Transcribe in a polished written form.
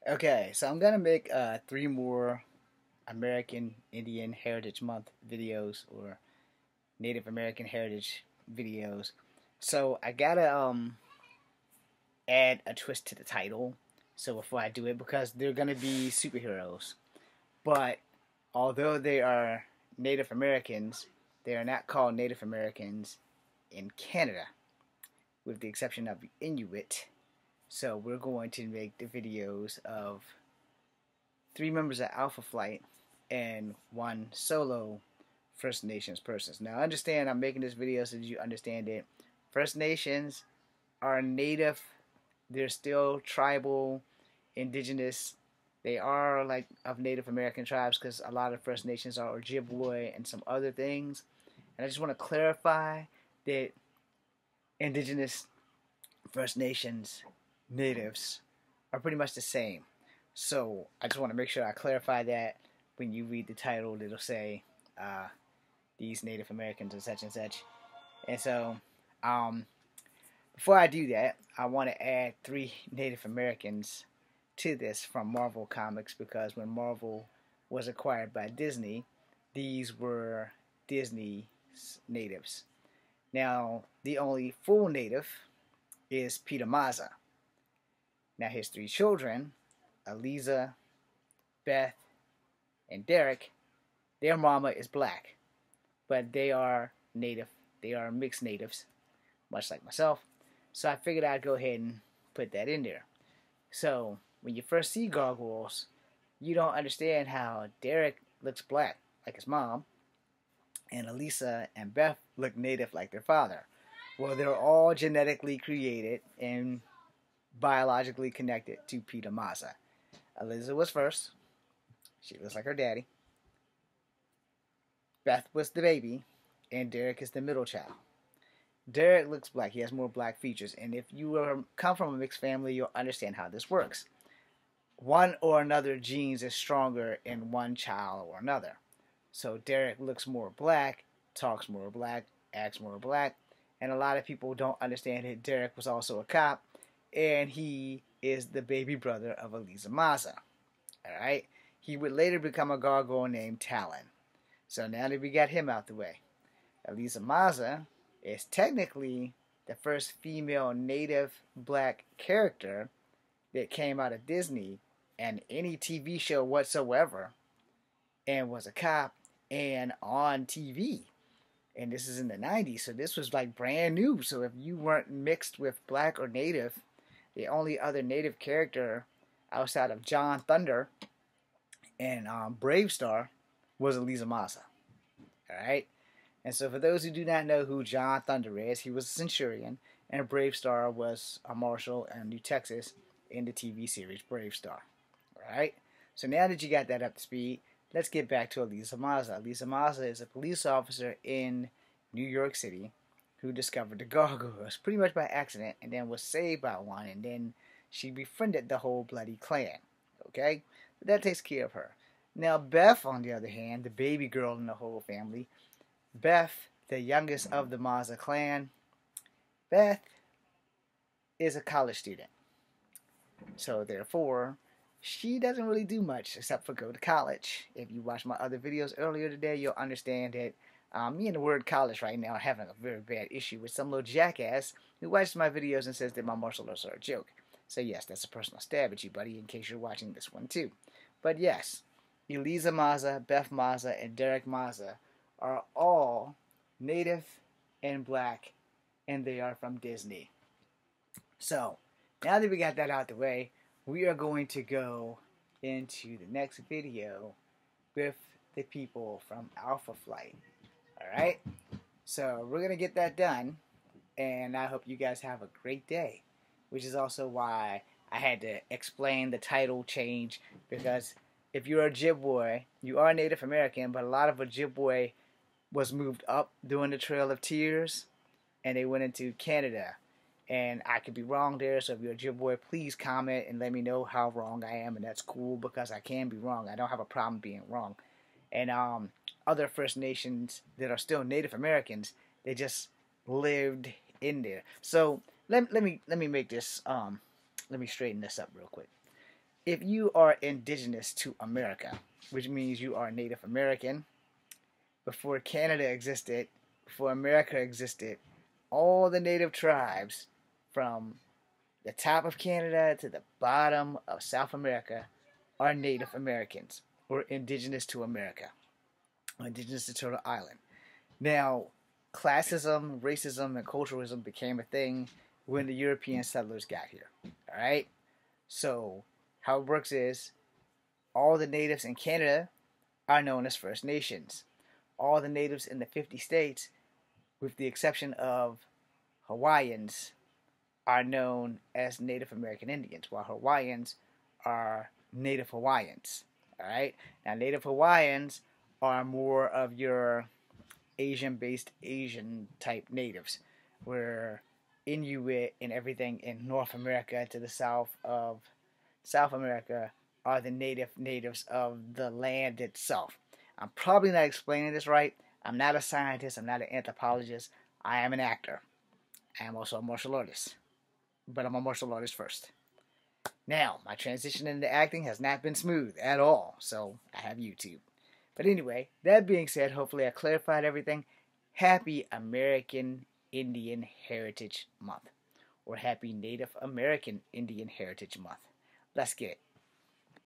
Okay, so I'm gonna make 3 more American Indian Heritage Month videos or Native American Heritage videos. So I gotta add a twist to the title. So before I do it, because they're gonna be superheroes, but although they are Native Americans, they are not called Native Americans in Canada, with the exception of the Inuit. So we're going to make the videos of 3 members of Alpha Flight and 1 solo First Nations person. Now understand, I'm making this video so that you understand it. First Nations are native, they're still tribal, indigenous. They are like of Native American tribes because a lot of First Nations are Ojibwe and some other things. And I just want to clarify that indigenous First Nations natives are pretty much the same. So I just want to make sure I clarify that when you read the title, it'll say these Native Americans and such and such. And so before I do that, I want to add 3 Native Americans to this from Marvel Comics, because when Marvel was acquired by Disney, these were Disney natives. Now, the only full native is Peter Maza. Now, his 3 children, Eliza, Beth, and Derek, their mama is black, but they are native. They are mixed natives, much like myself. So I figured I'd go ahead and put that in there. So when you first see Gargoyles, you don't understand how Derek looks black like his mom, and Elisa and Beth look native like their father. Well, they're all genetically created and biologically connected to Peter Maza. Eliza was first. She looks like her daddy. Beth was the baby, and Derek is the middle child. Derek looks black. He has more black features, and if you come from a mixed family, you'll understand how this works. One or another genes is stronger in one child or another. So Derek looks more black, talks more black, acts more black, and a lot of people don't understand that Derek was also a cop, and he is the baby brother of Eliza Maza. Alright? He would later become a gargoyle named Talon. So now that we got him out the way, Eliza Maza is technically the first female native black character that came out of Disney and any TV show whatsoever, and was a cop and on TV. And this is in the 90s, so this was like brand new. So if you weren't mixed with black or native, the only other native character outside of John Thunder and Brave Star was Eliza Maza. Alright? And so for those who do not know who John Thunder is, he was a Centurion, and Brave Star was a marshal in New Texas in the TV series Brave Star. Alright? So now that you got that up to speed, let's get back to Eliza Maza. Eliza Maza is a police officer in New York City who discovered the Gargoyles pretty much by accident, and then was saved by one, and then she befriended the whole bloody clan. Okay? But that takes care of her. Now Beth, on the other hand, the baby girl in the whole family, Beth, the youngest of the Maza clan, Beth is a college student. So therefore, she doesn't really do much except for go to college. If you watch my other videos earlier today, you'll understand that me and the word college right now are having a very bad issue with some little jackass who watches my videos and says that my martial arts are a joke. So yes, that's a personal stab at you, buddy, in case you're watching this one too. But yes, Eliza Maza, Beth Maza, and Derek Maza are all native and black, and they are from Disney. So, now that we got that out the way, we are going to go into the next video with the people from Alpha Flight. Alright? So, we're going to get that done, and I hope you guys have a great day. Which is also why I had to explain the title change, because if you're a Ojibwe, you are Native American, but a lot of Ojibwe was moved up during the Trail of Tears, and they went into Canada. And I could be wrong there, so if you're a Ojibwe, please comment and let me know how wrong I am, and that's cool, because I can be wrong. I don't have a problem being wrong. And other First Nations that are still Native Americans, they just lived in there. So let me make this, let me straighten this up real quick. if you are indigenous to America, which means you are Native American, before Canada existed, before America existed, all the native tribes from the top of Canada to the bottom of South America are Native Americans or indigenous to America, or indigenous to Turtle Island. Now, classism, racism, and culturalism became a thing when the European settlers got here. All right? So, how it works is all the natives in Canada are known as First Nations. All the natives in the 50 states, with the exception of Hawaiians, are known as Native American Indians, while Hawaiians are Native Hawaiians. All right? Now, Native Hawaiians are more of your Asian-based Asian type natives, where Inuit and everything in North America to the south of South America are the natives of the land itself. I'm probably not explaining this right. I'm not a scientist. I'm not an anthropologist. I am an actor. I am also a martial artist. But I'm a martial artist first. Now, my transition into acting has not been smooth at all, so I have YouTube. But anyway, that being said, hopefully I clarified everything. Happy American Indian Heritage Month, or Happy Native American Indian Heritage Month. Let's get it.